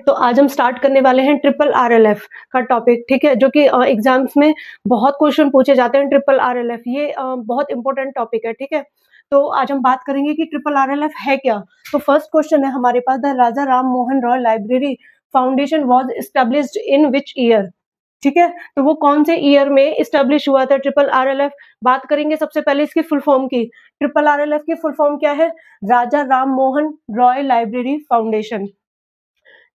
तो आज हम स्टार्ट करने वाले हैं ट्रिपल आरएलएफ का टॉपिक, ठीक है, जो कि एग्जाम्स में बहुत क्वेश्चन पूछे जाते हैं। ट्रिपल आरएलएफ ये बहुत इंपॉर्टेंट टॉपिक है, ठीक है। तो आज हम बात करेंगे कि ट्रिपल आरएलएफ है क्या। तो फर्स्ट क्वेश्चन है हमारे पास, the Raja Ram Mohan Roy library foundation was established in which year, ठीक है। तो वो कौन से ईयर में इस्टेब्लिश हुआ था ट्रिपल आरएलएफ। बात करेंगे सबसे पहले इसकी फुल फॉर्म की। ट्रिपल आरएलएफ की फुल फॉर्म क्या है? Raja Ram Mohan Roy library foundation.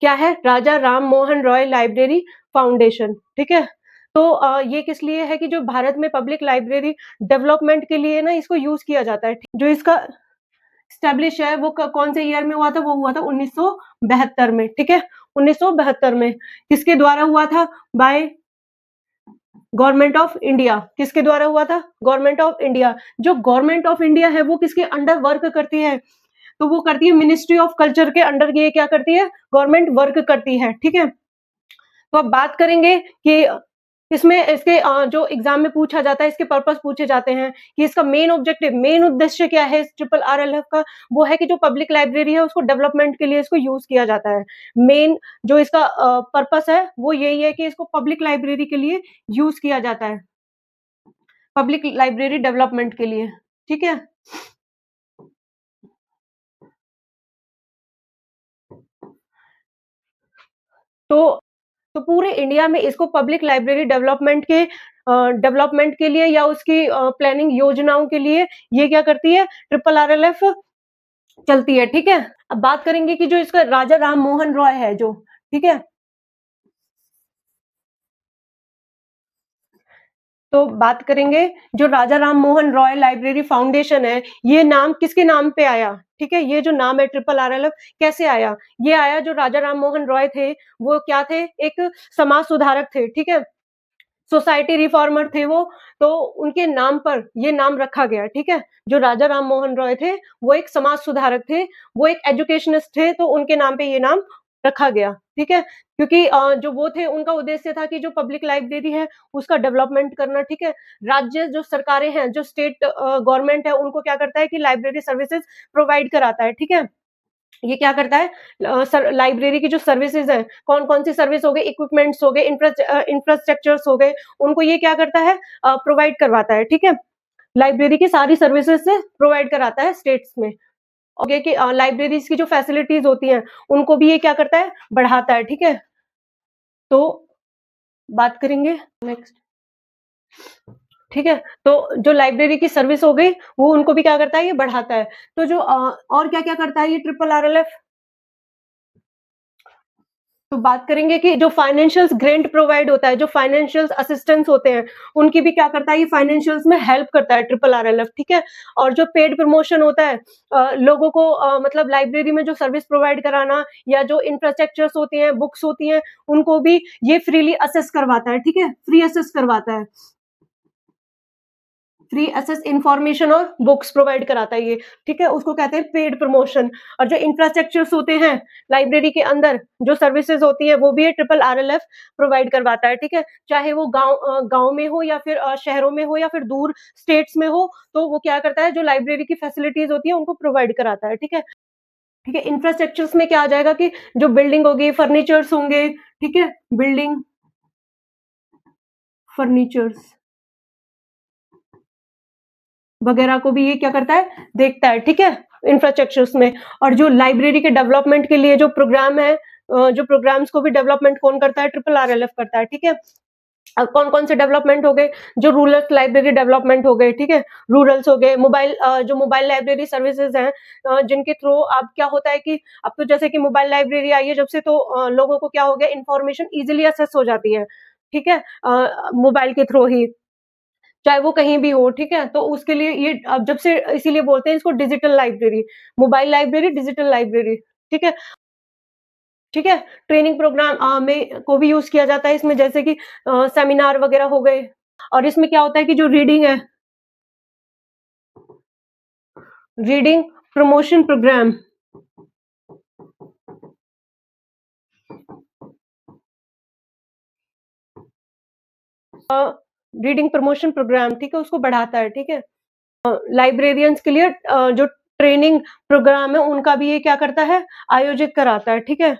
क्या है? राजा राम मोहन रॉय लाइब्रेरी फाउंडेशन, ठीक है। तो ये किस लिए है कि जो भारत में पब्लिक लाइब्रेरी डेवलपमेंट के लिए ना इसको यूज किया जाता है। जो इसका स्टैब्लिश है वो कौन से ईयर में हुआ था? वो हुआ था 1972 में, ठीक है। 1972 में किसके द्वारा हुआ था? By government of India. किसके द्वारा हुआ था? Government of India. जो गवर्नमेंट ऑफ इंडिया है वो किसके अंडर वर्क करती है? तो वो करती है मिनिस्ट्री ऑफ कल्चर के अंडर। ये क्या करती है? गवर्नमेंट वर्क करती है, ठीक है। तो अब बात करेंगे कि इसमें इसके जो एग्जाम में पूछा जाता है, इसके पर्पस पूछे जाते हैं कि इसका मेन ऑब्जेक्टिव, मेन उद्देश्य क्या है इस ट्रिपल आरएलएफ का। वो है कि जो पब्लिक लाइब्रेरी है उसको डेवलपमेंट के लिए इसको यूज किया जाता है। मेन जो इसका पर्पस है वो यही है कि इसको पब्लिक लाइब्रेरी के लिए यूज किया जाता है, पब्लिक लाइब्रेरी डेवलपमेंट के लिए, ठीक है। तो पूरे इंडिया में इसको पब्लिक लाइब्रेरी डेवलपमेंट के लिए या उसकी प्लानिंग योजनाओं के लिए ये क्या करती है? ट्रिपल आरएलएफ चलती है, ठीक है। अब बात करेंगे कि जो इसका राजा राम मोहन रॉय है जो, ठीक है। तो बात करेंगे जो राजा राम मोहन रॉय लाइब्रेरी फाउंडेशन है, ये नाम किसके नाम पे आया? ठीक है, ये जो नाम है ट्रिपल आरएलएफ कैसे आया? ये आया जो राजा राम मोहन रॉय थे वो क्या थे? एक समाज सुधारक थे, ठीक है। सोसाइटी रिफॉर्मर थे वो, तो उनके नाम पर ये नाम रखा गया, ठीक है। जो राजा राम मोहन रॉय थे वो एक समाज सुधारक थे, वो एक एजुकेशनिस्ट थे, तो उनके नाम पे ये नाम रखा गया, ठीक है। क्योंकि जो वो थे उनका उद्देश्य था कि जो पब्लिक लाइब्रेरी है उसका डेवलपमेंट करना, ठीक है। राज्य जो सरकारें हैं, जो स्टेट गवर्नमेंट है, उनको क्या करता है कि लाइब्रेरी सर्विसेज प्रोवाइड कराता है, ठीक है। ये क्या करता है? लाइब्रेरी की जो सर्विसेज हैं, कौन-कौन सी सर्विस हो गई, इक्विपमेंट्स हो गए, इंफ्रास्ट्रक्चर्स हो गए, उनको ये क्या करता है? प्रोवाइड करवाता है, ठीक है। लाइब्रेरी की सारी सर्विसेज से प्रोवाइड कराता है स्टेट्स में। ओके कि लाइब्रेरीज की जो फैसिलिटीज होती हैं, उनको भी ये क्या करता है? बढ़ाता है, ठीक है। तो बात करेंगे नेक्स्ट, ठीक है। तो जो लाइब्रेरी की सर्विस हो गई, वो उनको भी क्या करता है? ये बढ़ाता है। तो जो और क्या-क्या करता है ये ट्रिपल आरएलएफ? तो बात करेंगे कि जो फाइनेंशियल ग्रांट प्रोवाइड होता है, जो फाइनेंशियल असिस्टेंस होते हैं, उनकी भी क्या करता है? ये फाइनेंशियल्स में हेल्प करता है ट्रिपल आरएलएफ, ठीक है। और जो पेड प्रमोशन होता है, लोगों को मतलब लाइब्रेरी में जो सर्विस प्रोवाइड कराना या जो इंफ्रास्ट्रक्चर्स होती हैं, बुक्स होती हैं, उनको भी ये फ्रीली असेस करवाता है, ठीक है। फ्री असेस करवाता है, फ्री एसेस इंफॉर्मेशन और बुक्स प्रोवाइड कराता है ये, ठीक है। उसको कहते हैं पेड प्रमोशन। और जो इंफ्रास्ट्रक्चर्स होते हैं लाइब्रेरी के अंदर, जो सर्विसेज होती है, वो भी ये ट्रिपल आरएलएफ प्रोवाइड करवाता है, ठीक है। चाहे वो गांव में हो या फिर शहरों में हो या फिर दूर स्टेट्स में हो, तो वो क्या करता है? जो लाइब्रेरी की फैसिलिटीज होती है उनको प्रोवाइड कराता है, ठीक है। ठीक है, इंफ्रास्ट्रक्चर्स में क्या आ जाएगा कि जो बिल्डिंग होगी, फर्नीचर्स होंगे, ठीक है, बिल्डिंग, फर्नीचर्स वगैरह को भी ये क्या करता है? देखता है, ठीक है, इंफ्रास्ट्रक्चर्स में। और जो लाइब्रेरी के डेवलपमेंट के लिए जो प्रोग्राम है, जो प्रोग्राम्स को भी डेवलपमेंट कौन करता है? ट्रिपल आरएलएफ करता है, ठीक है। अब कौन-कौन से डेवलपमेंट हो गए? जो रूरल लाइब्रेरी डेवलपमेंट हो गए, ठीक है, रूरल्स हो गए, जो मोबाइल लाइब्रेरी सर्विसेज हैं, जिनके थ्रू अब क्या होता है कि अब तो जैसे कि मोबाइल लाइब्रेरी आई है जब से, तो लोगों को क्या हो गया? इन्फॉर्मेशन इजीली एक्सेस हो जाती है, ठीक है, मोबाइल के थ्रू ही, चाहे वो कहीं भी हो, ठीक है। तो उसके लिए ये अब जब से इसीलिए बोलते हैं इसको digital library, mobile library, digital library, ठीक है, ठीक है। ट्रेनिंग प्रोग्राम में को भी यूज किया जाता है इसमें, जैसे कि सेमिनार वगैरह हो गए। और इसमें क्या होता है कि जो रीडिंग है, reading promotion program, reading promotion program, ठीक है, उसको बढ़ाता है, ठीक है। लाइब्रेरियंस के लिए जो ट्रेनिंग प्रोग्राम है उनका भी ये क्या करता है? आयोजित कराता है, ठीक है।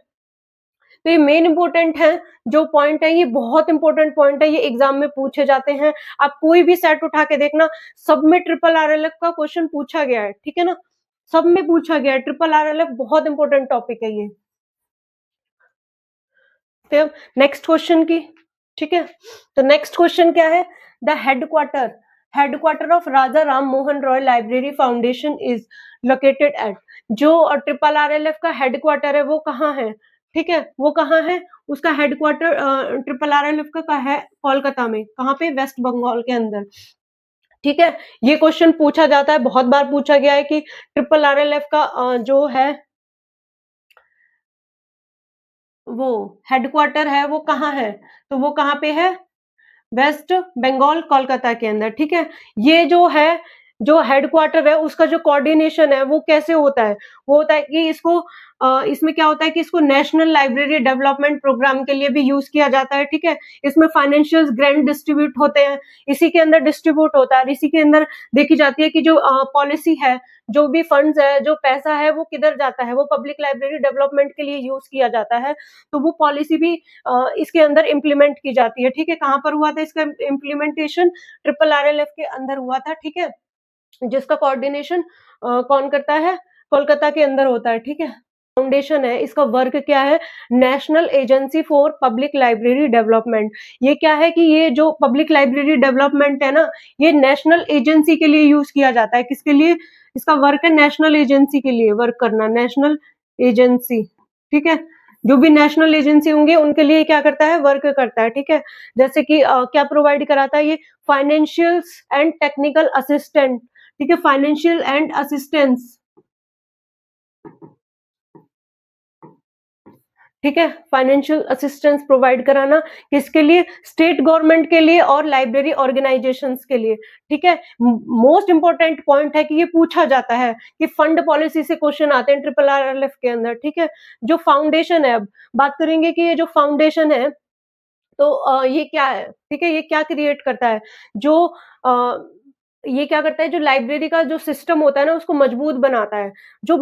तो ये मेन इंपॉर्टेंट है, जो पॉइंट है ये बहुत इंपॉर्टेंट पॉइंट है, ये एग्जाम में पूछे जाते हैं। आप कोई भी सेट उठा के देखना, सब में ट्रिपल आरएलएफ का क्वेश्चन पूछा गया है, ठीक है ना, सब में पूछा गया है। ट्रिपल आरएलएफ बहुत इंपॉर्टेंट टॉपिक है ये। तो नेक्स्ट क्वेश्चन की, ठीक है, तो नेक्स्ट क्वेश्चन क्या है, the headquarter of Raja Ram Mohan Roy library foundation is located at, जो ट्रिपल आरएलएफ का हेडक्वार्टर है वो कहाँ है, ठीक है, वो कहाँ है, उसका हेडक्वार्टर ट्रिपल आरएलएफ का है कोलकाता में, कहाँ पे, वेस्ट बंगाल के अंदर, ठीक है। ये क्वेश्चन पूछा जाता है, बहुत बार पूछा गया है कि ट्रिपल आरएलएफ का जो है वो हेडक्वार्टर है वो कहाँ है, तो वो कहाँ पे है, वेस्ट बंगाल कोलकाता के अंदर, ठीक है। ये जो है, जो हेडक्वार्टर है उसका जो कोऑर्डिनेशन है वो कैसे होता है, वो होता है कि इसको इसमें क्या होता है कि इसको नेशनल लाइब्रेरी डेवलपमेंट प्रोग्राम के लिए भी यूज किया जाता है, ठीक है। इसमें फाइनेंशियल ग्रांट डिस्ट्रीब्यूट होते हैं, इसी के अंदर डिस्ट्रीब्यूट होता है, इसी के अंदर देखी जाती है कि जो पॉलिसी है, जो भी फंड्स है, जो पैसा है वो किधर जाता है, वो पब्लिक लाइब्रेरी डेवलपमेंट के लिए यूज किया जाता है। तो वो पॉलिसी भी इसके अंदर इम्प्लीमेंट की जाती है, ठीक है। कहाँ पर हुआ था इसका इम्प्लीमेंटेशन, ट्रिपल आरएलएफ के अंदर हुआ था, ठीक है, जिसका कोऑर्डिनेशन कौन करता है, कोलकाता के अंदर होता है, ठीक है। फाउंडेशन है, इसका वर्क क्या है, national agency for public library development. ये क्या है कि ये जो पब्लिक लाइब्रेरी डेवलपमेंट है ना, ये नेशनल एजेंसी के लिए यूज किया जाता है, किसके लिए, इसका वर्क है नेशनल एजेंसी के लिए वर्क करना, नेशनल एजेंसी, ठीक है। जो भी नेशनल एजेंसी होंगे उनके लिए क्या करता है, वर्क करता है, ठीक है। जैसे कि क्या प्रोवाइड कराता है ये, फाइनेंशियल एंड टेक्निकल असिस्टेंट, ठीक है, फाइनेंशियल एंड असिस्टेंस, ठीक है, फाइनेंशियल असिस्टेंस प्रोवाइड कराना किसके लिए, स्टेट गवर्नमेंट के लिए और लाइब्रेरी ऑर्गेनाइजेशंस के लिए, ठीक है। मोस्ट इंपॉर्टेंट पॉइंट है कि ये पूछा जाता है कि फंड पॉलिसी से क्वेश्चन आते हैं ट्रिपल आरएलएफ के अंदर, ठीक है। जो फाउंडेशन है, अब बात करेंगे कि ये जो फाउंडेशन है, तो ये क्या है, ठीक है, ये क्या क्रिएट करता है, जो ये क्या करता है, जो लाइब्रेरी का जो सिस्टम होता है ना उसको मजबूत बनाता है। जो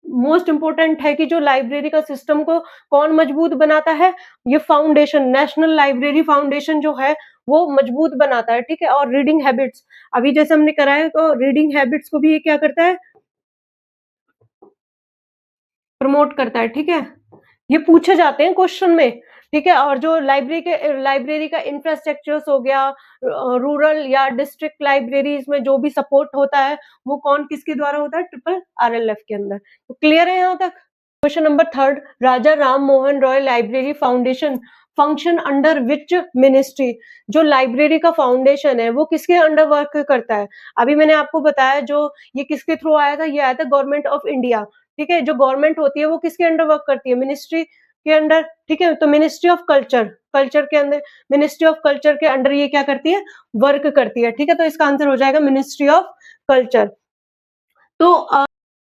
मोस्ट इम्पोर्टेंट है कि जो लाइब्रेरी का सिस्टम को कौन मजबूत बनाता है, ये फाउंडेशन, नेशनल लाइब्रेरी फाउंडेशन जो है वो मजबूत बनाता है, ठीक है। और रीडिंग हैबिट्स, अभी जैसे हमने करा है, तो रीडिंग हैबिट्स को भी ये क्या करता है, प्रमोट करता है, ठीक है। ये पूछे जाते हैं क्वेश्चन में, ठीक है। और जो लाइब्रेरी का इंफ्रास्ट्रक्चर्स हो गया, रूरल या डिस्ट्रिक्ट लाइब्रेरीज में जो भी सपोर्ट होता है वो कौन किसके द्वारा होता है, ट्रिपल आरएलएफ के अंदर। तो क्लियर है यहाँ तक। Question number 3, Raja Ram Mohan Roy library foundation function under which ministry, जो लाइब्रेरी का फाउंडेशन है वो किसके अंडर वर्क करता है। अभी मैंने आपको बताया जो ये किसके थ्रू आया था, ये आया था गवर्नमेंट ऑफ इंडिया, ठीक है। जो गवर्नमेंट होती है वो किसके अंडर वर्क करती है, मिनिस्ट्री के अंडर, ठीक है। तो मिनिस्ट्री ऑफ कल्चर के अंदर, मिनिस्ट्री ऑफ कल्चर के अंडर ये क्या करती है, वर्क करती है, ठीक है। तो इसका आंसर हो जाएगा मिनिस्ट्री ऑफ कल्चर। तो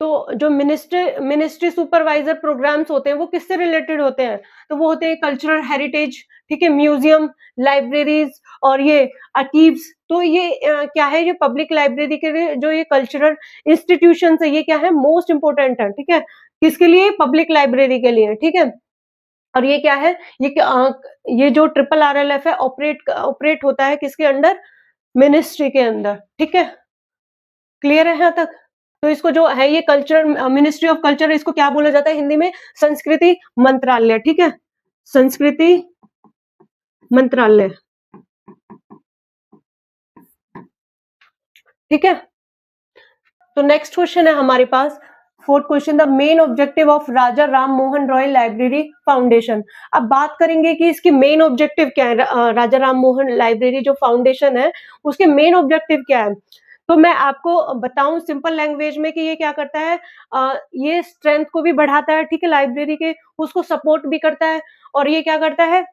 जो मिनिस्ट्री सुपरवाइजर प्रोग्राम्स होते हैं वो किससे रिलेटेड होते हैं, तो वो होते हैं कल्चरल हेरिटेज, ठीक है, म्यूजियम, लाइब्रेरीज और ये आर्कीव्स। तो ये क्या है, ये पब्लिक लाइब्रेरी के लिए जो ये कल्चरल इंस्टीट्यूशन है ये क्या है, मोस्ट इंपोर्टेंट है, ठीक है। किसके लिए, पब्लिक लाइब्रेरी के लिए, ठीक है। और ये क्या है, ये जो ट्रिपल आरएलएफ है ऑपरेट होता है किसके अंडर, मिनिस्ट्री के अंदर, ठीक है। क्लियर है यहाँ तक। तो इसको जो है ये कल्चर, मिनिस्ट्री ऑफ कल्चर, इसको क्या बोला जाता है हिंदी में, संस्कृति मंत्रालय, ठीक है, संस्कृति मंत्रालय, ठीक है। तो नेक्स्ट क्वेश्चन है हमारे पास, 4th question, the main objective of Raja Ram Mohan Roy library foundation. अब बात करेंगे कि इसकी मेन ऑब्जेक्टिव क्या है, राजा राम मोहन लाइब्रेरी जो फाउंडेशन है उसके मेन ऑब्जेक्टिव क्या है। तो मैं आपको बताऊं सिंपल लैंग्वेज में कि ये क्या करता है, ये स्ट्रेंथ को भी बढ़ाता है, ठीक है, लाइब्रेरी के, उसको सपोर्ट भी करता है, और ये क्या करता है,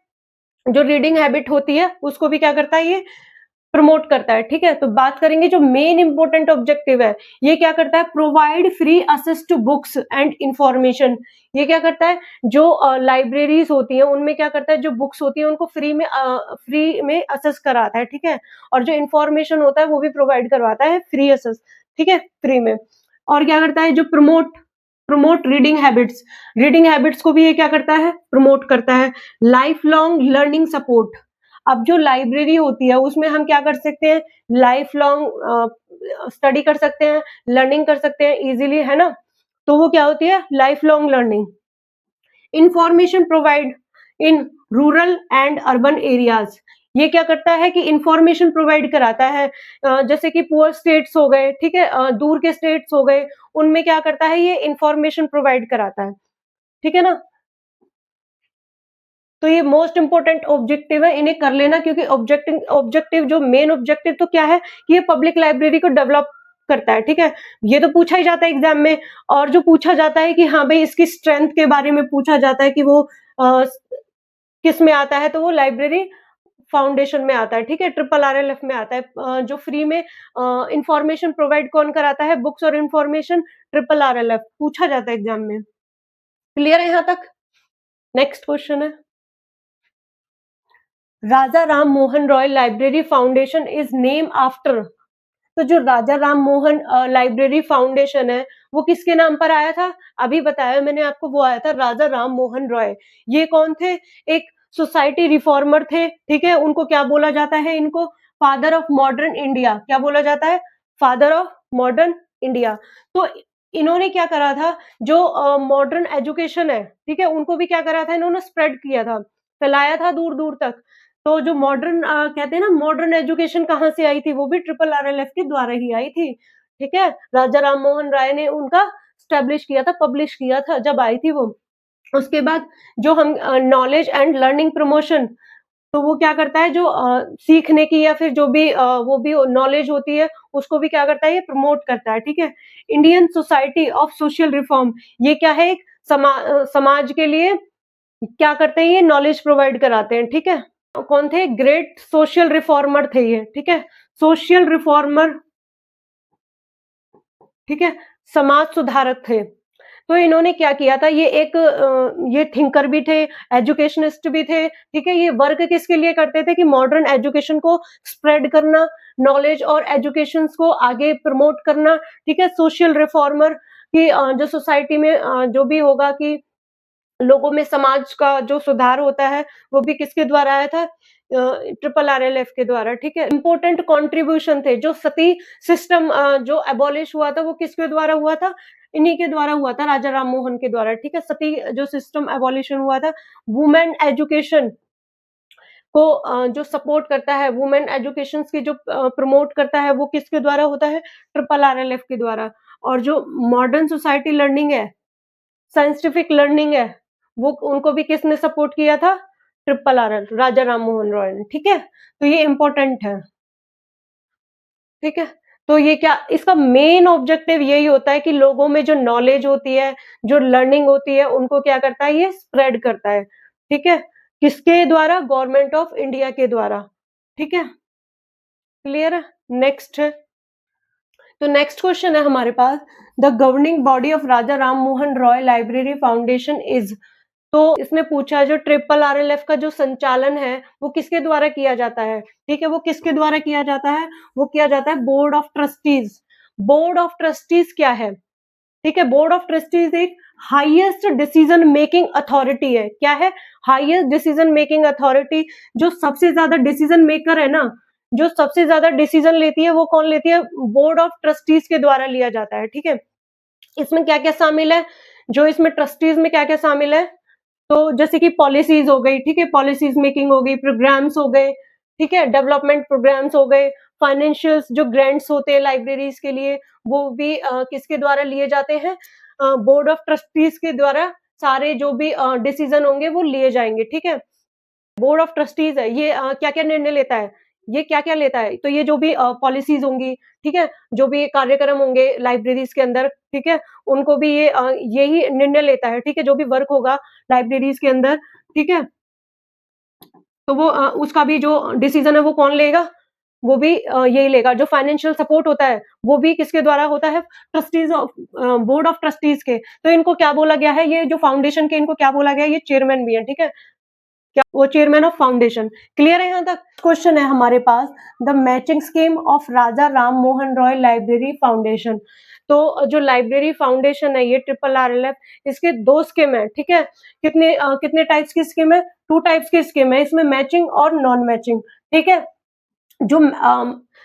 जो रीडिंग हैबिट होती है उसको भी क्या करता है, ये प्रमोट करता है, ठीक है। तो बात करेंगे जो मेन इंपॉर्टेंट ऑब्जेक्टिव है, ये क्या करता है, provide free access to books and information. ये क्या करता है, जो लाइब्रेरीज होती हैं उनमें क्या करता है, जो बुक्स होती है उनको फ्री में एक्सेस कराता है, ठीक है। और जो इंफॉर्मेशन होता है वो भी प्रोवाइड करवाता है फ्री एक्सेस, ठीक है, फ्री में। और क्या करता है, जो प्रमोट प्रमोट रीडिंग हैबिट्स को भी ये क्या करता है, प्रमोट करता है। लाइफ लॉन्ग लर्निंग सपोर्ट, अब जो लाइब्रेरी होती है उसमें हम क्या कर सकते हैं, लाइफ लॉन्ग स्टडी कर सकते हैं, लर्निंग कर सकते हैं इजीली, है ना। तो वो क्या होती है, life long learning. Information provide in rural and urban areas, ये क्या करता है कि इंफॉर्मेशन प्रोवाइड कराता है, जैसे कि पुअर स्टेट्स हो गए, ठीक है, दूर के स्टेट्स हो गए, उनमें क्या करता है, ये इंफॉर्मेशन प्रोवाइड कराता है, ठीक है ना। तो ये मोस्ट इंपोर्टेंट ऑब्जेक्टिव है, इन्हें कर लेना, क्योंकि ऑब्जेक्टिव जो मेन ऑब्जेक्टिव तो क्या है कि ये पब्लिक लाइब्रेरी को डेवलप करता है, ठीक है। ये तो पूछा ही जाता है एग्जाम में, और जो पूछा जाता है कि हाँ भाई इसकी स्ट्रेंथ के बारे में पूछा जाता है कि वो किस में आता है, तो वो लाइब्रेरी फाउंडेशन में आता है, ठीक है, ट्रिपल आरएलएफ में आता है। जो फ्री में इंफॉर्मेशन प्रोवाइड कौन कराता है, बुक्स और इंफॉर्मेशन, ट्रिपल आरएलएफ, पूछा जाता है एग्जाम में। क्लियर है यहाँ तक? नेक्स्ट क्वेश्चन है, Raja Ram Mohan Roy library foundation is name after, तो जो राजा राम मोहन लाइब्रेरी फाउंडेशन है वो किसके नाम पर आया था, अभी बताया मैंने आपको, वो आया था राजा राम मोहन रॉय। ये कौन थे, एक सोसाइटी रिफॉर्मर थे, ठीक है, उनको क्या बोला जाता है, इनको फादर ऑफ मॉडर्न इंडिया, क्या बोला जाता है, फादर ऑफ मॉडर्न इंडिया। तो इन्होंने क्या करा था, जो मॉडर्न एजुकेशन है, ठीक है, उनको भी क्या करा था, इन्होंने स्प्रेड किया था, फैलाया था दूर दूर तक। तो जो मॉडर्न कहते हैं ना, मॉडर्न एजुकेशन कहाँ से आई थी, वो भी ट्रिपल आरएलएफ के द्वारा ही आई थी, ठीक है। राजा राम मोहन राय ने उनका स्टैब्लिश किया था, पब्लिश किया था जब आई थी वो। उसके बाद जो हम नॉलेज एंड लर्निंग प्रमोशन, तो वो क्या करता है, जो सीखने की या फिर जो भी वो भी नॉलेज होती है उसको भी क्या करता है, ये प्रमोट करता है, ठीक है। Indian society of social reform, ये क्या है, एक समाज के लिए क्या करते हैं, ये नॉलेज प्रोवाइड कराते हैं, ठीक है। कौन थे, ग्रेट सोशल रिफॉर्मर थे ये, ठीक है, सोशल रिफॉर्मर, ठीक है, समाज सुधारक थे। तो इन्होंने क्या किया था, ये एक ये थिंकर भी थे, एजुकेशनिस्ट भी थे, ठीक है। ये वर्क किसके लिए करते थे कि मॉडर्न एजुकेशन को स्प्रेड करना, नॉलेज और एजुकेशन को आगे प्रमोट करना, ठीक है। सोशल रिफॉर्मर की जो सोसाइटी में जो भी होगा कि लोगों में समाज का जो सुधार होता है वो भी किसके द्वारा आया था, ट्रिपल आरएलएफ के द्वारा, ठीक है। इंपॉर्टेंट कंट्रीब्यूशन थे, जो सती सिस्टम जो एबॉलिश हुआ था वो किसके द्वारा हुआ था, इन्हीं के द्वारा हुआ था, राजा राम मोहन के द्वारा, ठीक है। सती जो सिस्टम एबॉलिशन हुआ था, वुमेन एजुकेशन को जो सपोर्ट करता है, वुमेन एजुकेशन की जो प्रमोट करता है, वो किसके द्वारा होता है, ट्रिपल आरएलएफ के द्वारा। और जो मॉडर्न सोसाइटी लर्निंग है, साइंटिफिक लर्निंग है, वो उनको भी किसने सपोर्ट किया था, ट्रिपल आरएल, राजा राम मोहन रॉय ने, ठीक है। तो ये इंपॉर्टेंट है, ठीक है। तो ये क्या, इसका मेन ऑब्जेक्टिव यही होता है कि लोगों में जो नॉलेज होती है, जो लर्निंग होती है, उनको क्या करता है, ये स्प्रेड करता है, ठीक है। किसके द्वारा, गवर्नमेंट ऑफ इंडिया के द्वारा, ठीक है। क्लियर है? नेक्स्ट है, तो नेक्स्ट क्वेश्चन है हमारे पास, the governing body of Raja Ram Mohan Roy library foundation is, तो इसने पूछा जो ट्रिपल आरएलएफ का जो संचालन है वो किसके द्वारा किया जाता है, ठीक है, वो किसके द्वारा किया जाता है, वो किया जाता है board of trustees. Board of trustees क्या है, ठीक है, बोर्ड ऑफ ट्रस्टीज एक हाईएस्ट डिसीजन मेकिंग अथॉरिटी है, क्या है, हाईएस्ट डिसीजन मेकिंग अथॉरिटी, जो सबसे ज्यादा डिसीजन मेकर है ना, जो सबसे ज्यादा डिसीजन लेती है वो कौन लेती है, बोर्ड ऑफ ट्रस्टीज के द्वारा लिया जाता है, ठीक है। इसमें क्या क्या शामिल है, जो इसमें ट्रस्टीज में क्या क्या शामिल है, तो जैसे कि पॉलिसीज हो गई, ठीक है, पॉलिसीज मेकिंग हो गई, प्रोग्राम्स हो गए, ठीक है, डेवलपमेंट प्रोग्राम्स हो गए, फाइनेंशियल्स जो ग्रांट्स होते हैं लाइब्रेरीज के लिए, वो भी किसके द्वारा लिए जाते हैं, बोर्ड ऑफ ट्रस्टीज के द्वारा सारे जो भी डिसीजन होंगे वो लिए जाएंगे, ठीक है। बोर्ड ऑफ ट्रस्टीज है, ये क्या क्या निर्णय लेता है, ये क्या क्या लेता है, तो ये जो भी पॉलिसीज होंगी, ठीक है, जो भी कार्यक्रम होंगे लाइब्रेरीज के अंदर, ठीक है, उनको भी ये यही निर्णय लेता है, ठीक है, जो भी वर्क होगा लाइब्रेरीज के अंदर, ठीक है, तो वो उसका भी जो डिसीजन है वो कौन लेगा, वो भी यही लेगा। जो फाइनेंशियल सपोर्ट होता है वो भी किसके द्वारा होता है, trustees of, board of trustees के। तो इनको क्या बोला गया है, ये जो फाउंडेशन के, इनको क्या बोला गया है, ये चेयरमैन भी है, ठीक है, क्या वो चेयरमैन ऑफ फाउंडेशन। क्लियर है यहाँ तक? क्वेश्चन है हमारे पास, the matching scheme of Raja Ram Mohan Roy library foundation. तो जो लाइब्रेरी फाउंडेशन है ये RRRLF, इसके 2 स्कीम है, ठीक है। कितने टाइप्स की स्कीम है? 2 टाइप्स की स्कीम है, इसमें मैचिंग और नॉन मैचिंग, ठीक है। जो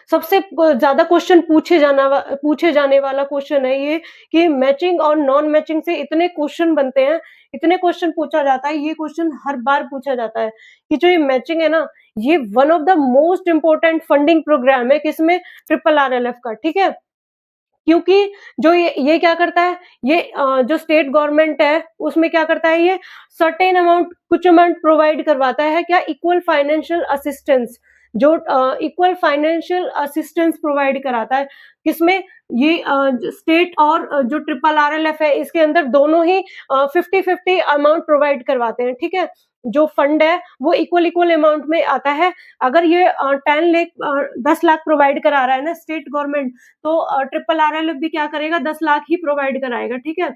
सबसे ज्यादा क्वेश्चन पूछे जाने वाला क्वेश्चन है ये, कि मैचिंग और नॉन मैचिंग से इतने क्वेश्चन बनते हैं, इतने क्वेश्चन पूछा जाता है, ये क्वेश्चन हर बार पूछा जाता है कि जो ये मैचिंग है ना, ये one of the most important funding program है, किसमें? RRRLF का, ठीक है। क्योंकि जो ये क्या करता है, ये जो स्टेट गवर्नमेंट है उसमें क्या करता है, ये सर्टेन अमाउंट, कुछ अमाउंट प्रोवाइड करवाता है, क्या? इक्वल फाइनेंशियल असिस्टेंस, जो इक्वल फाइनेंशियल असिस्टेंस प्रोवाइड कराता है, किसमें? ये स्टेट और जो RRRLF है, इसके अंदर दोनों ही 50-50 अमाउंट प्रोवाइड करवाते हैं, ठीक है। जो फंड है वो इक्वल अमाउंट में आता है। अगर ये 10 लाख प्रोवाइड करा रहा है ना स्टेट गवर्नमेंट, तो RRRLF भी क्या करेगा? 10 लाख ही प्रोवाइड कराएगा, ठीक है।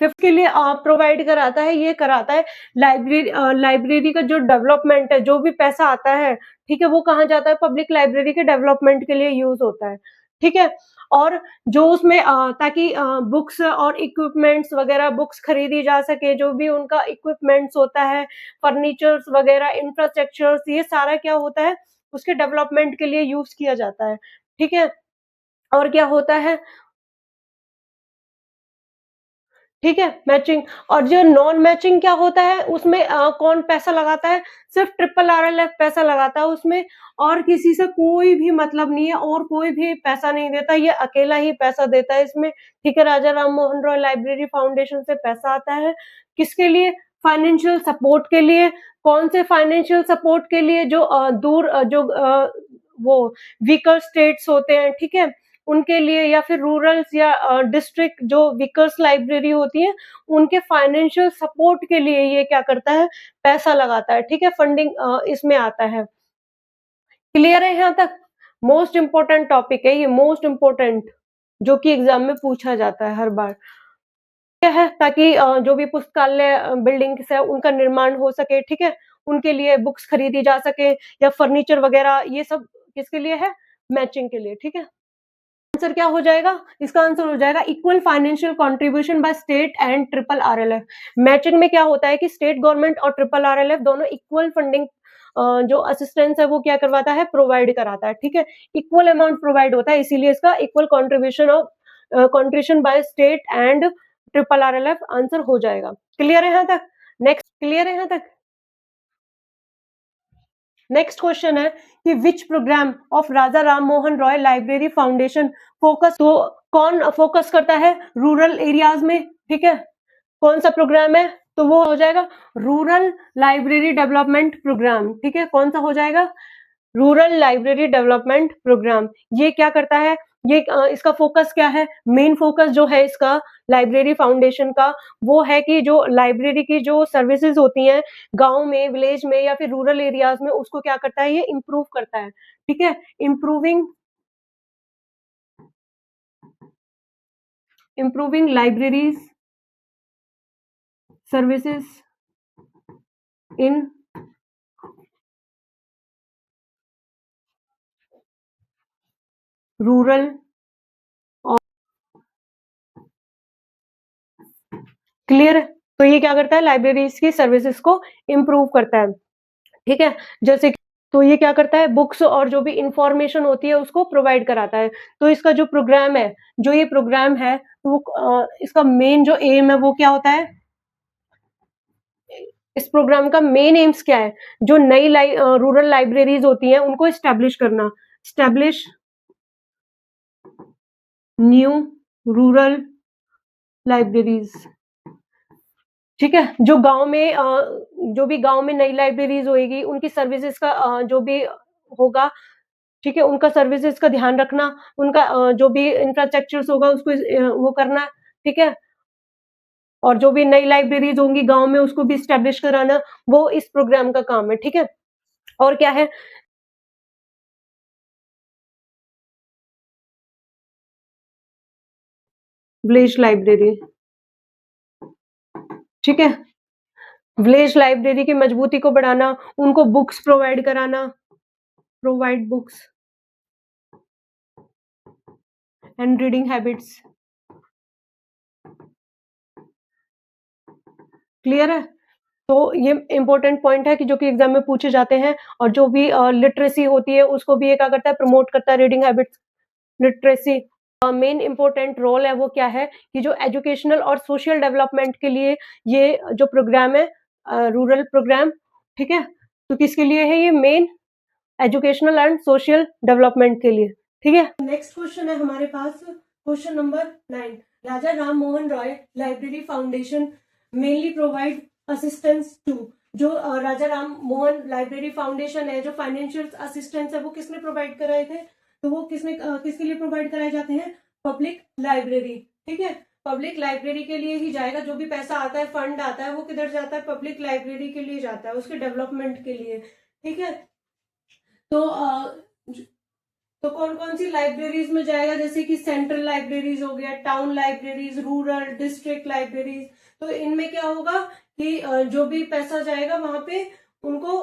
फिफ्थ के लिए प्रोवाइड कराता है, ये कराता है लाइब्रेरी का जो डेवलपमेंट है, जो भी पैसा आता है, ठीक है, वो कहाँ जाता है? पब्लिक लाइब्रेरी के डेवलपमेंट के लिए यूज होता है, ठीक है। और जो उसमें ताकि बुक्स और इक्विपमेंट्स वगैरह, बुक्स खरीदी जा सके, जो भी उनका इक्विपमेंट्स होता है, फर्नीचर्स वगैरह, इंफ्रास्ट्रक्चर्स, ये सारा क्या होता है? उसके डेवलपमेंट के लिए यूज किया जाता है, ठीक है। और क्या होता है? ठीक है, मैचिंग। और जो नॉन मैचिंग क्या होता है, उसमें कौन पैसा लगाता है? सिर्फ RRRLF पैसा लगाता है उसमें, और किसी से कोई भी मतलब नहीं है, और कोई भी पैसा नहीं देता, ये अकेला ही पैसा देता है इसमें, ठीक है। राजा राम मोहन रॉय लाइब्रेरी फाउंडेशन से पैसा आता है, किसके लिए? फाइनेंशियल सपोर्ट के लिए। कौन से फाइनेंशियल सपोर्ट के लिए? जो दूर वो वीकर स्टेट्स होते हैं, ठीक है, उनके लिए, या फिर रूरल्स या डिस्ट्रिक्ट जो वीकर्स लाइब्रेरी होती है, उनके फाइनेंशियल सपोर्ट के लिए ये क्या करता है? पैसा लगाता है, ठीक है। फंडिंग इसमें आता है। क्लियर है यहाँ तक? मोस्ट इम्पोर्टेंट टॉपिक है ये, मोस्ट इम्पोर्टेंट, जो कि एग्जाम में पूछा जाता है हर बार। क्या है? ताकि जो भी पुस्तकालय बिल्डिंग्स है उनका निर्माण हो सके, ठीक है, उनके लिए बुक्स खरीदी जा सके, या फर्नीचर वगैरह, ये सब किसके लिए है? मैचिंग के लिए, ठीक है। आंसर क्या हो जाएगा? इसका आंसर हो जाएगा equal financial contribution by state and RRRLF। Matching में क्या होता है कि स्टेट गवर्नमेंट और RRRLF दोनों इक्वल फंडिंग, जो असिस्टेंस है वो क्या करवाता है? प्रोवाइड कराता है, ठीक है। इक्वल अमाउंट प्रोवाइड होता है, इसीलिए इसका equal contribution of contribution by state and RRRLF answer हो जाएगा। क्लियर है यहाँ तक? नेक्स्ट, क्लियर है यहाँ तक? नेक्स्ट क्वेश्चन है कि विच programme of Raja Ram Mohan Roy library foundation focus, तो कौन फोकस करता है? रूरल एरियाज में, ठीक है। कौन सा प्रोग्राम है? तो वो हो जाएगा रूरल लाइब्रेरी डेवलपमेंट प्रोग्राम, ठीक है। कौन सा हो जाएगा? Rural library development program. ये क्या करता है? ये इसका फोकस क्या है? मेन फोकस जो है इसका लाइब्रेरी फाउंडेशन का, वो है कि जो लाइब्रेरी की जो सर्विसेज होती हैं गांव में, विलेज में, या फिर रूरल एरियाज में, उसको क्या करता है? ये इम्प्रूव करता है, ठीक है। Improving libraries services in rural. Clear है? तो ये क्या करता है? लाइब्रेरीज की सर्विसेज को इम्प्रूव करता है, ठीक है। जैसे तो ये क्या करता है? बुक्स और जो भी इंफॉर्मेशन होती है उसको प्रोवाइड कराता है। तो इसका जो प्रोग्राम है, जो ये प्रोग्राम है, वो इसका मेन जो एम है वो क्या होता है? इस प्रोग्राम का मेन एम्स क्या है? जो नई रूरल लाइब्रेरीज होती हैं उनको स्टैब्लिश करना, स्टैब्लिश न्यू रूरल लाइब्रेरीज, ठीक है। जो गांव में जो भी गांव में नई लाइब्रेरीज होगी, उनकी सर्विसेज का जो भी होगा, ठीक है, उनका सर्विसेज का ध्यान रखना, उनका जो भी इंफ्रास्ट्रक्चर्स होगा उसको वो करना, ठीक है। और जो भी नई लाइब्रेरीज होंगी गांव में उसको भी स्टैब्लिश कराना, वो इस प्रोग्राम का काम है, ठीक है। और क्या है? विलेज लाइब्रेरी, ठीक है। विलेज लाइब्रेरी की मजबूती को बढ़ाना, उनको बुक्स प्रोवाइड कराना, provide books and reading habits. Clear है? तो ये इंपॉर्टेंट पॉइंट है कि जो कि एग्जाम में पूछे जाते हैं, और जो भी लिटरेसी होती है उसको भी ये क्या करता है, प्रमोट करता है, reading habits, literacy. Main important role है वो क्या है कि जो एजुकेशनल और सोशल डेवलपमेंट के लिए ये जो प्रोग्राम है, रूरल प्रोग्राम, ठीक है, तो किसके लिए है ये, main educational and social development के लिए, ठीक है। नेक्स्ट क्वेश्चन है हमारे पास, question number 9। Raja Ram Mohan Roy library foundation mainly provide assistance to. जो राजा राम मोहन लाइब्रेरी फाउंडेशन है, जो फाइनेंशियल असिस्टेंस है वो किसने प्रोवाइड कराए थे, तो वो किसके लिए प्रोवाइड कराए जाते हैं, पब्लिक लाइब्रेरी, ठीक है, पब्लिक लाइब्रेरी के लिए ही जाएगा। जो भी पैसा आता है, फंड आता है, वो किधर जाता है, पब्लिक लाइब्रेरी के लिए जाता है, उसके डेवलपमेंट के लिए, ठीक है। तो कौन कौन सी लाइब्रेरीज में जाएगा, जैसे कि सेंट्रल लाइब्रेरीज हो गया, town libraries, rural district libraries. तो इनमें क्या होगा कि जो भी पैसा जाएगा वहां पे उनको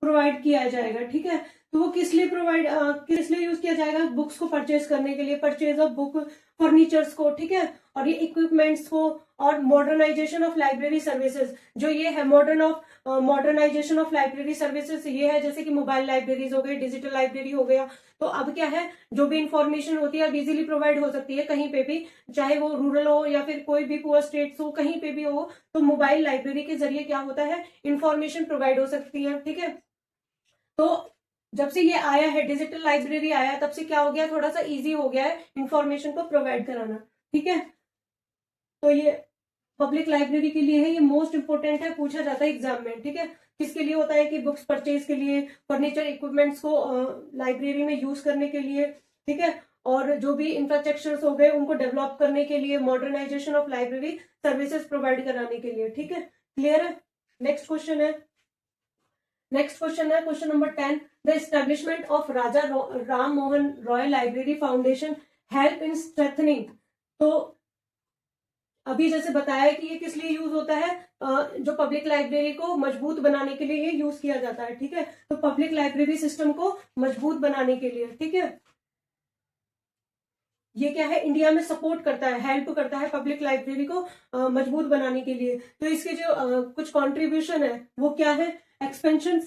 प्रोवाइड किया जाएगा, ठीक है। तो वो किस लिए यूज किया जाएगा, बुक्स को परचेज करने के लिए, परचेज ऑफ बुक, फर्नीचर्स को, ठीक है, और ये इक्विपमेंट्स को, और मॉडर्नाइजेशन ऑफ लाइब्रेरी सर्विसेज। जो ये है मॉडर्नाइजेशन ऑफ लाइब्रेरी सर्विसेज, ये है जैसे कि मोबाइल लाइब्रेरीज हो गई, डिजिटल लाइब्रेरी हो गया। तो अब क्या है, जो भी इंफॉर्मेशन होती है अब इजीली प्रोवाइड हो सकती है कहीं पे भी, चाहे वो रूरल हो या फिर कोई भी पुअर स्टेट्स हो, कहीं पे भी हो, तो मोबाइल लाइब्रेरी के जरिए क्या होता है, इंफॉर्मेशन प्रोवाइड हो सकती है, ठीक है। तो जब से ये आया है, डिजिटल लाइब्रेरी आया, तब से क्या हो गया, थोड़ा सा इजी हो गया है इंफॉर्मेशन को प्रोवाइड कराना, ठीक है। तो ये पब्लिक लाइब्रेरी के लिए है, ये मोस्ट इंपोर्टेंट है, पूछा जाता है एग्जाम में, ठीक है। किसके लिए होता है कि बुक्स परचेज के लिए, फर्नीचर इक्विपमेंट्स को लाइब्रेरी में यूज करने के लिए, ठीक है, और जो भी इंफ्रास्ट्रक्चर हो गए उनको डेवलप करने के लिए, modernisation of library services provide कराने के लिए, ठीक है। क्लियर है? नेक्स्ट क्वेश्चन है question number 10। The establishment of Raja Ram Mohan Roy library foundation help in strengthening. तो अभी जैसे बताया कि ये किस लिए यूज होता है, जो पब्लिक लाइब्रेरी को मजबूत बनाने के लिए ये यूज किया जाता है, ठीक है। तो पब्लिक लाइब्रेरी सिस्टम को मजबूत बनाने के लिए, ठीक है, ये क्या है, इंडिया में सपोर्ट करता है, हेल्प करता है पब्लिक लाइब्रेरी को मजबूत बनाने के लिए। तो इसके जो कुछ कंट्रीब्यूशन है वो क्या है, एक्सपेंशन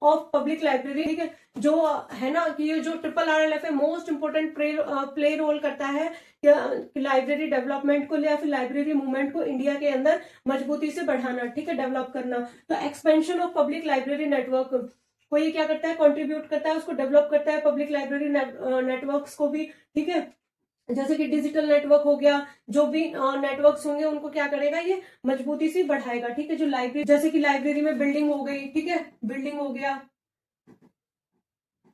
ऑफ पब्लिक लाइब्रेरी, ठीक है। जो है ना कि ये जो RRRLF है, मोस्ट इंपोर्टेंट प्ले रोल करता है लाइब्रेरी डेवलपमेंट को या फिर लाइब्रेरी मूवमेंट को इंडिया के अंदर मजबूती से बढ़ाना, ठीक है, डेवलप करना। तो expansion of public library network को ये क्या करता है, कंट्रीब्यूट करता है, उसको डेवलप करता है, पब्लिक लाइब्रेरी नेटवर्क्स को भी, ठीक है। जैसे कि डिजिटल नेटवर्क हो गया, जो भी नेटवर्क्स होंगे उनको क्या करेगा, ये मजबूती से बढ़ाएगा, ठीक है। जो लाइब्रेरी, जैसे कि लाइब्रेरी में बिल्डिंग हो गई, ठीक है, बिल्डिंग हो गया,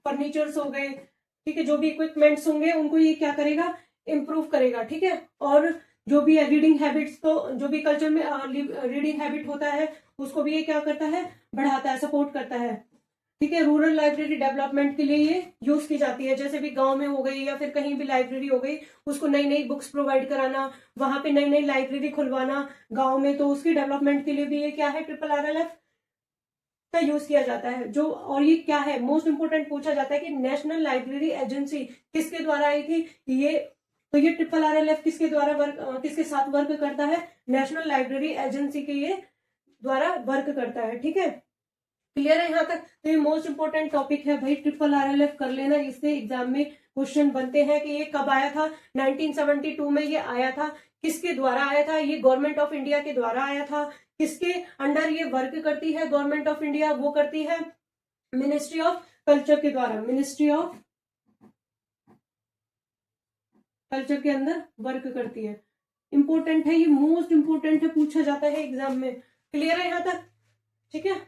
फर्नीचर्स हो गए, ठीक है, जो भी इक्विपमेंट्स होंगे उनको ये क्या करेगा, इंप्रूव करेगा, ठीक है। और जो भी है रीडिंग हैबिट्स, तो जो भी कल्चर में रीडिंग हैबिट होता है उसको भी ये क्या करता है, बढ़ाता है, सपोर्ट करता है, ठीक है। रूरल लाइब्रेरी डेवलपमेंट के लिए ये यूज की जाती है, जैसे भी गांव में हो गई या फिर कहीं भी लाइब्रेरी हो गई, उसको नई नई बुक्स प्रोवाइड कराना, वहां पे नई नई लाइब्रेरी खुलवाना गांव में, तो उसकी डेवलपमेंट के लिए भी ये क्या है, RRRLF का यूज किया जाता है। जो और ये क्या है, मोस्ट इंपोर्टेंट पूछा जाता है कि नेशनल लाइब्रेरी एजेंसी किसके द्वारा आई थी ये, तो ये RRRLF किसके द्वारा किसके साथ वर्क करता है, नेशनल लाइब्रेरी एजेंसी के ये द्वारा वर्क करता है, ठीक है। क्लियर है यहाँ तक? तो ये मोस्ट इंपोर्टेंट टॉपिक है भाई, RRRLF कर लेना, इससे एग्जाम में क्वेश्चन बनते हैं कि ये कब आया था, 1972 में ये आया था, किसके द्वारा आया था, ये गवर्नमेंट ऑफ इंडिया के द्वारा आया था, किसके अंडर ये वर्क करती है गवर्नमेंट ऑफ इंडिया, वो करती है मिनिस्ट्री ऑफ कल्चर के द्वारा, मिनिस्ट्री ऑफ कल्चर के अंदर वर्क करती है। इंपॉर्टेंट है ये, मोस्ट इंपोर्टेंट है, पूछा जाता है एग्जाम में। क्लियर है यहाँ तक? ठीक है।